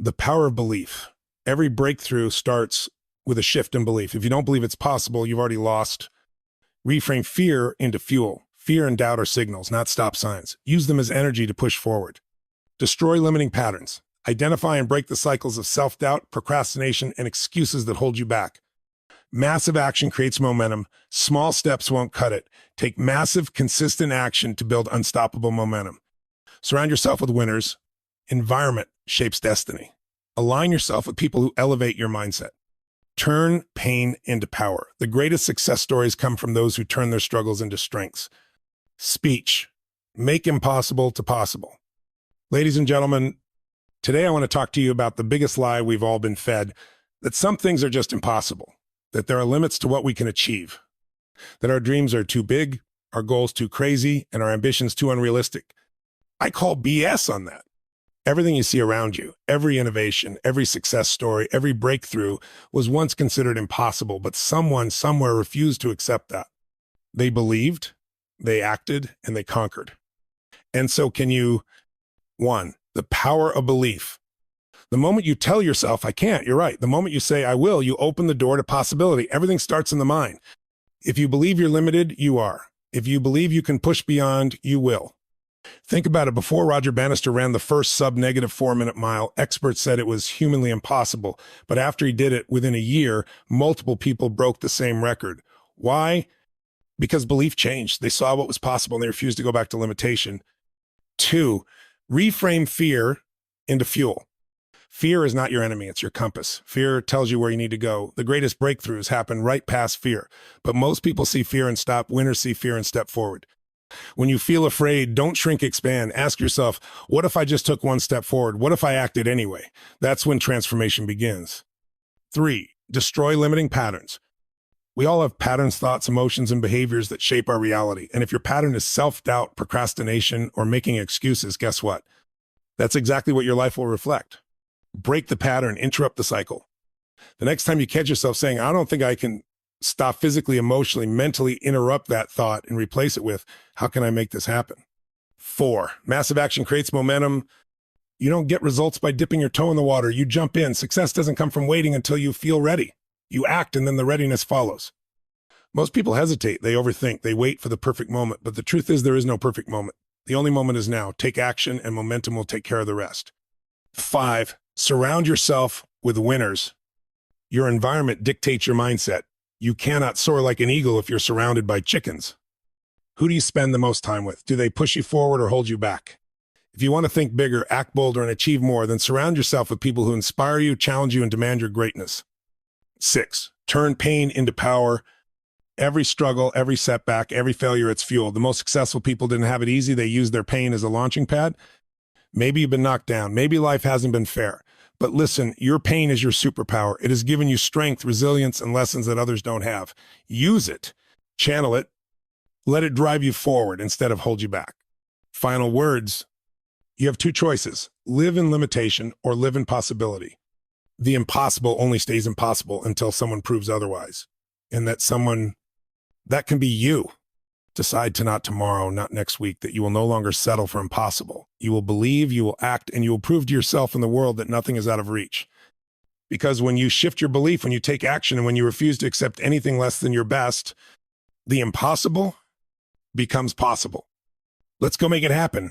The power of belief. Every breakthrough starts with a shift in belief. If you don't believe it's possible, you've already lost. Reframe fear into fuel. Fear and doubt are signals, not stop signs. Use them as energy to push forward. Destroy limiting patterns. Identify and break the cycles of self-doubt, procrastination, and excuses that hold you back. Massive action creates momentum. Small steps won't cut it. Take massive, consistent action to build unstoppable momentum. Surround yourself with winners. Environment shapes destiny. Align yourself with people who elevate your mindset. Turn pain into power. The greatest success stories come from those who turn their struggles into strengths. Speech. Make impossible to possible. Ladies and gentlemen, today I want to talk to you about the biggest lie we've all been fed, that some things are just impossible, that there are limits to what we can achieve, that our dreams are too big, our goals too crazy, and our ambitions too unrealistic. I call BS on that. Everything you see around you, every innovation, every success story, every breakthrough was once considered impossible, but someone somewhere refused to accept that. They believed, they acted, and they conquered. And so can you. One, the power of belief. The moment you tell yourself, I can't, you're right. The moment you say, I will, you open the door to possibility. Everything starts in the mind. If you believe you're limited, you are. If you believe you can push beyond, you will. Think about it. Before Roger Bannister ran the first sub-negative 4-minute mile, experts said it was humanly impossible. But after he did it, within a year, multiple people broke the same record. Why? Because belief changed. They saw what was possible and they refused to go back to limitation. Two, reframe fear into fuel. Fear is not your enemy, it's your compass. Fear tells you where you need to go. The greatest breakthroughs happen right past fear. But most people see fear and stop. Winners see fear and step forward. When you feel afraid, don't shrink, expand. Ask yourself, what if I just took one step forward? What if I acted anyway? That's when transformation begins. Three, destroy limiting patterns. We all have patterns, thoughts, emotions, and behaviors that shape our reality. And if your pattern is self-doubt, procrastination, or making excuses, guess what? That's exactly what your life will reflect. Break the pattern, interrupt the cycle. The next time you catch yourself saying, I don't think I can stop physically, emotionally, mentally interrupt that thought and replace it with, how can I make this happen? Four, massive action creates momentum. You don't get results by dipping your toe in the water. You jump in. Success doesn't come from waiting until you feel ready. You act and then the readiness follows. Most people hesitate. They overthink. They wait for the perfect moment. But the truth is there is no perfect moment. The only moment is now. Take action and momentum will take care of the rest. Five, surround yourself with winners. Your environment dictates your mindset. You cannot soar like an eagle if you're surrounded by chickens. Who do you spend the most time with? Do they push you forward or hold you back? If you want to think bigger, act bolder, and achieve more, then surround yourself with people who inspire you, challenge you, and demand your greatness. Six, turn pain into power. Every struggle, every setback, every failure, it's fuel. The most successful people didn't have it easy. They used their pain as a launching pad. Maybe you've been knocked down. Maybe life hasn't been fair. But listen, your pain is your superpower. It has given you strength, resilience, and lessons that others don't have. Use it, channel it, let it drive you forward instead of hold you back. Final words, you have two choices: live in limitation or live in possibility. The impossible only stays impossible until someone proves otherwise. And that can be you. Decide to not tomorrow, not next week, that you will no longer settle for impossible. You will believe, you will act, and you will prove to yourself and the world that nothing is out of reach. Because when you shift your belief, when you take action, and when you refuse to accept anything less than your best, the impossible becomes possible. Let's go make it happen.